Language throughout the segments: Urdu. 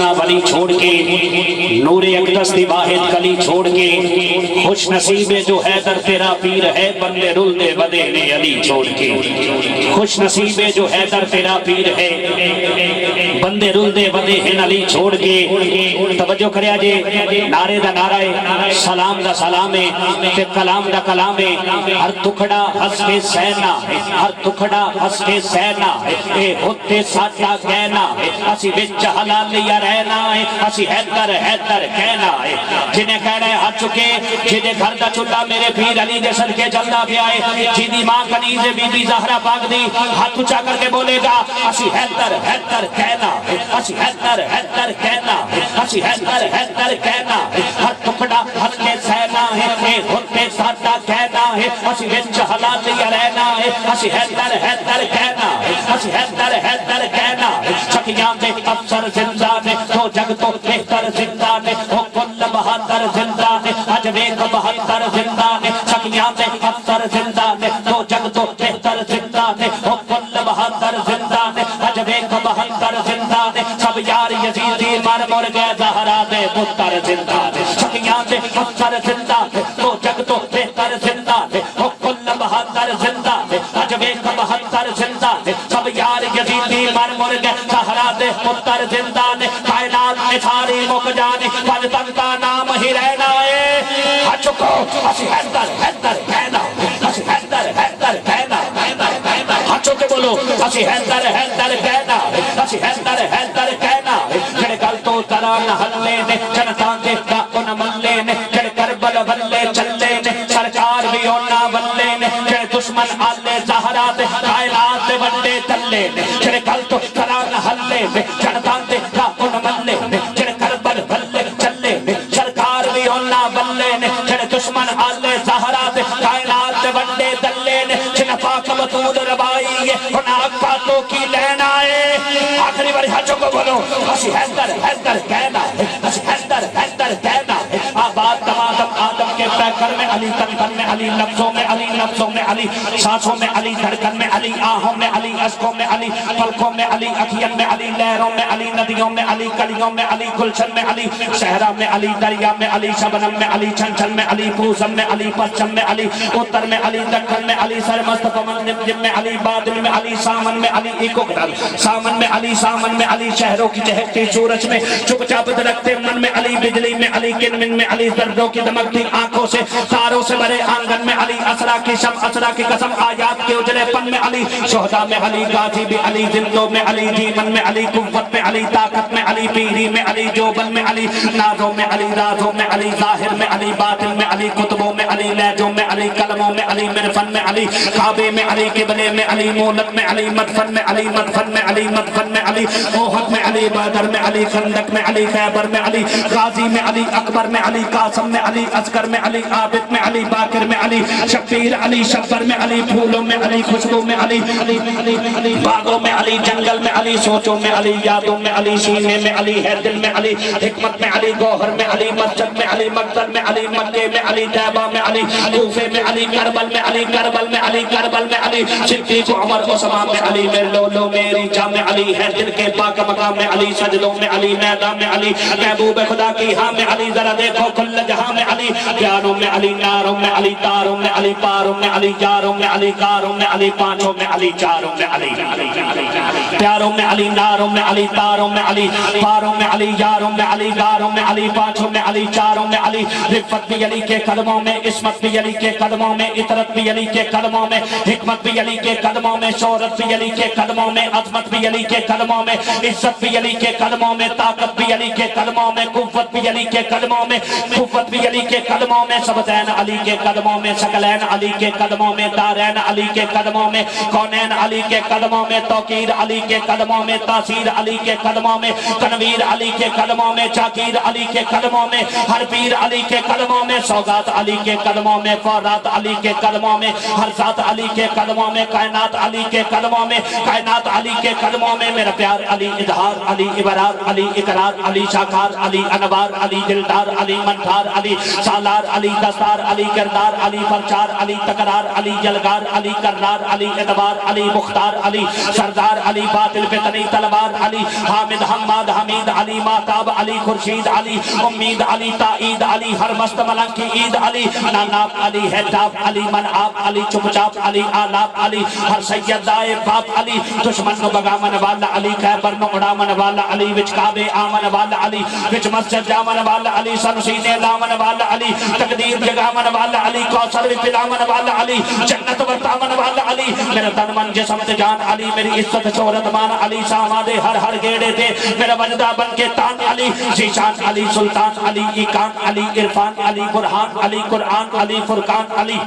سونا ولی چھوڑ کے، نور اقدس دی واحد کلی چھوڑ کے، خوش نصیب جو حیدر تیرا پیر ہے، بندے رلدے ودے نے علی چھوڑ کے، خوش نصیب جو حیدر تیرا پیر ہے، بندے رلدے ودے ہیں علی چھوڑ کے۔ توجہ کریا جے، نعرے دا نعرہ ہے، سلام دا سلام ہے، تے کلام دا کلام ہے، ہر ٹکڑا ہس کے سہنا ہے، ہر ٹکڑا ہس کے سہنا ہے، اے ہوتے ساٹا کہنا ہے، اسی وچ حلالیا رہنا ہے، اسی حیدر حیدر کہنا ہے۔ جنہیں کہنا ہے ہاتھ چکے، جنہیں گھر دا چلا میرے پیر علی دے صدقے جلدہ پہ آئے، جیدی ماں کنیز بی بی زہرا پاک دی، ہاتھ اچھا کر کے بولے گا اسی حیدر حیدر کہنا ہے، اسی حیدر حیدر کہنا ہے، اسی حیدر حیدر کہنا ہے، ہر ٹکڑا ہس کے سہنا ہے، اے ہوتے ساٹا کہنا ہے، اسی وچ حلالیا رہنا ہے، اسی حیدر حیدر کہنا ہے، اسی حیدر حیدر کہنا ہے۔ چکیاں دے افسر زندہ نے، تو جگ تو بہتر زندہ نے، وہ کل بہتر زندہ نے، اج ویک بہتر زندہ نے، چکیاں دے افسر زندہ نے، تو جگ تو بہتر زندہ نے، وہ کل بہتر زندہ نے، اج ویک بہتر زندہ نے، سب یار یزیدی مر مر گئے زہرا دے پتر زندہ نے، چکیاں دے افسر زندہ نے، تو جگ تو بہتر زندہ نے، وہ کل بہتر زندہ نے، اج ویک بہتر زندہ نے، سب یار یزیدی مر مر گئے زہرا دے پتر زندہ نے، کائنات میں ساری مک جانی، پل تک کا نام ہی رہنا ہے۔ ہاتھ چکو، اسی حیدر حیدر کہنا، اسی حیدر حیدر کہنا، ہاتھ چکے بولو اسی حیدر حیدر کہنا، اسی حیدر حیدر کہنا۔ جڑے گل تو ترا نہ ہلے نے، جنتاں دے کا ان ملے نے، جڑے کربل ولے چلے نے، سرکار بھی اونا ولے نے، جڑے دشمن آلے زہرا دے کائنات دے وڈے تلے نے، جڑے گل تو ترا نہ ہلے نے، جنتاں دے کا ان ملے نے، جڑے کربل ولے چلے نے، سرکار بھی اونا ولے نے، جڑے دشمن آلے زہرا دے کائنات دے وڈے تلے نے، جنہ پاک بطول ربائی ہے انہاں اکا تو کی لینا ہے۔ آخری باری ہاتھوں کو بولو اسی حیدر حیدر کہنا ہے، اسی حیدر حیدر کہنا ہے۔ آباد تمام آدم کے پیکر میں علی، تن تن میں علی، لفظوں میں علی، نفسوں میں علی، سانسوں میں علی، دھڑکن میں علی، آہوں میں علی، اشکوں میں علی، پلکوں میں علی، اکھیان میں علی، لہروں میں علی، ندیوں میں علی، کلیوں میں علی، گلشن میں علی، صحرا میں علی، دریا میں علی، شبنم میں علی، چھنچھن میں علی، پوزم میں علی، پچھم میں علی، اتر میں علی، دکھن میں علی، سرمست پمن نمجم میں علی، بادل میں علی، سامن میں علی، ایکو گرل سامن میں علی، سامن میں علی، شہروں کی چہکتی سورج میں چپ چاپ درکتے من میں علی، بجلی میں علی، کنمن میں علی، ذروں کی دمکتی آنکھوں سے تاروں سے بھرے آنگن میں علی، اسرا کی شب اسرا کی قسم آیات کے اجلے پن میں علی، شہداء میں علی، غازی بھی علی، زندوں میں علی، جیمن میں علی، قوت میں علی، طاقت میں علی، پیری میں علی، جوبن میں علی، نازوں میں علی، رازوں میں علی، ظاہر میں علی، باطن میں علی، کتبوں میں علی، لہجوں میں علی، کلموں میں علی، مرفن میں علی، کعبے میں علی، قبلے میں علی، مولد میں علی، مدفن میں علی، مدفن میں علی، مدفن میں علی، اوحد میں علی، بدر میں علی، خندق میں علی، خیبر میں علی، غازی میں علی، اکبر میں علی، قاسم میں علی، اصغر میں علی، عابد میں علی، باقر میں علی، شبیر علی، شبر میں علی، پھولوں میں علی، خوشبو میں علی، باغوں میں علی، جنگل میں علی، سوچوں میں علی، یادوں میں علی، سینے میں علی، ہے دل میں علی، حکمت میں علی، گوہر میں علی، مسجد میں علی، مقدر میں علی، مکے میں علی، طیبہ میں علی، کوفے میں علی، کربل میں علی، کربل میں علی، کربل میں علی، صدیق عمر عثمان میں علی، میرے لولو میری جام میں علی، ہے دل کے پاک مقام میں علی، سجدوں میں علی، میدان میں علی، محبوب خدا کی ہاں میں علی، ذرا دیکھو کل جہاں میں علی، پیاروں میں علی، ناروں میں علی، تاروں میں علی، پاروں میں علی، یاروں میں علی، کاروں میں علی، پانچوں میں علی، چاروں میں علی، پیاروں میں علی، ناروں میں علی، تاروں میں علی، پاروں میں علی، یاروں میں علی، کاروں میں علی، پانچوں میں علی، چاروں میں علی، رفت بھی علی کے قدموں میں، عصمت بھی علی کے قدموں میں، اطرت بھی علی کے قدموں میں، حکمت بھی علی کے قدموں میں، شہرت بھی علی کے قدموں میں، عظمت بھی علی کے قدموں میں، عزت بھی علی کے قدموں میں، طاقت بھی علی کے قدموں میں، قوت بھی علی کے قدموں میں، قوت بھی علی کے قدموں میں، سبتین علی کے قدموں میں، ثقلین علی کے قدموں میں، دارین علی کے قدموں میں، کونین علی کے قدموں میں، توقیر علی کے قدموں میں، تاثیر علی کے قدموں میں، تنویر علی کے قدموں میں، چاکیر علی کے قدموں میں، ہر پیر علی کے قدموں میں، سوگات علی کے قدموں میں، فورات علی کے قدموں میں، ہر ذات علی کے قدموں میں، کائنات علی کے قدموں میں، کائنات علی کے قدموں میں، میرا پیار علی، اظہار علی، ابرار علی، اقرار علی، شاکار علی، انوار علی، دلدار علی، منتار علی، سالار علی، علی دستار علی کردار علی پرچار علی تکرار علی جلگار علی کرنار علی اعتبار علی مختار علی سردار علی باطل پہ تنی تلوار علی حامد حماد حمید علی ماتاب علی خورشید علی امید علی تائید علی ہر مست ملنگ کی عید علی ناناب علی حجاب علی منعاب علی چپچاپ علی آلاب علی ہر سید دائے باپ علی دشمن نو بگامن والا علی خیبر نو اڑامن والا علی وچ کعبے آمن والا علی وچ مسجد جامن والا علی سنسینے لامن والا علی تقدیر جگامن والا علی کوثر بھی پلامن والا علی جنت ورتامن والا علی میرا تن من جسم تے جان علی میری عزت شہرت مان علی سامادے ہر ہر گیڑے تے میرا وجدہ بن کے تان علی زیشان علی سلطان علی ایکان علی عرفان علی برہان علی قرآن علی فرقان علی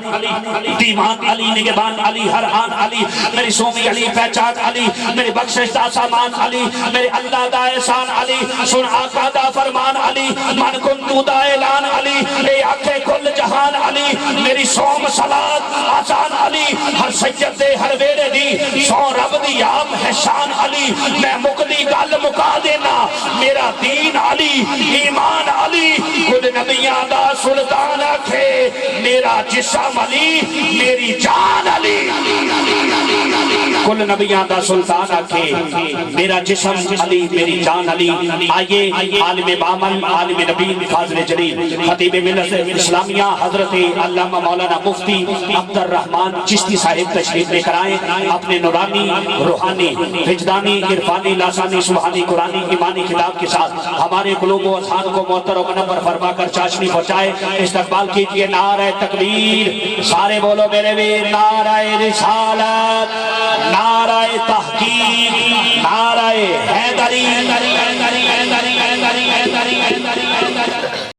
دیوان علی نگبان علی ہر آن علی میری سومی علی پہچان علی میری بخشش دا سامان علی میری اللہ دا احسان علی سن آقا دا فرمان علی من کن تو دا اعلان علی اے آنکھیں کل جہان علی میری سوم صلات آسان علی ہر سید دے ہر ویڑے دی سو رب دی آپ ہے شان علی میں مقلی گل مکا دینا میرا دین علی ایمان علی کل نبیاں دا سلطان آکھے میرا جسم علی میری جان علی کل نبیاں دا سلطان آکھے میرا جسم علی میری جان علی آئیے عالم بامن عالم نبی فاضل جلیل خطیب ملت اسلامیہ حضرت علامہ مولانا مفتی عبد الرحمن چشتی صاحب تشریف لے کر آئیں اپنے نورانی روحانی وجدانی عرفانی لاسانی سبحانی قرآنی ایمانی کتاب کے ساتھ ہمارے قلوب و اذہان کو معطر و منور فرما کر چاشنی پہنچائے استقبال کیجئے نعرہ تکبیر سارے بولو میرے ویر نعرہ رسالت نعرہ تحقیق نعرہ حیدری